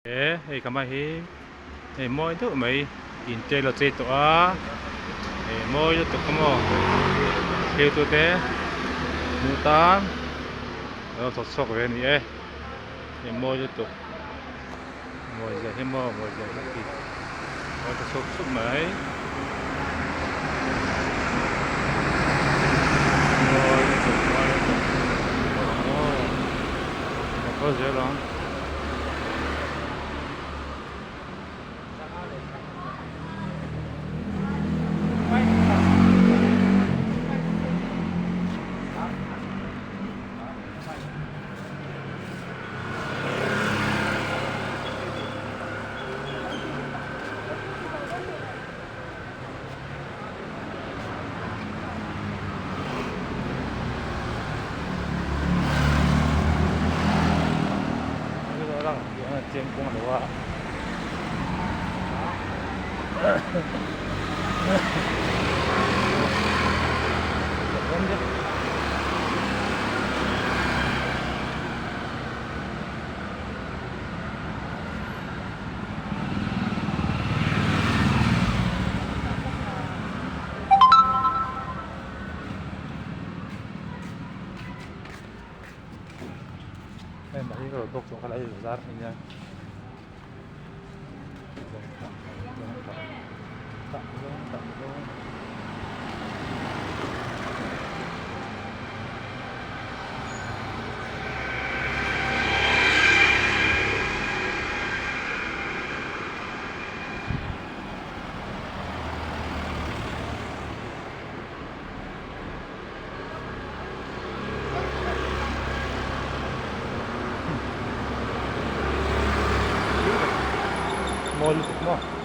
Kamay mo itu may intel lo to a mo itu to kamo itu te mutan lo to sok ren mo itu mo ja mo ja ki mo to sok sok mai mo itu mo ko je lo监工的话，mà cái đồ chỗ cái này ra nha. Mall mo.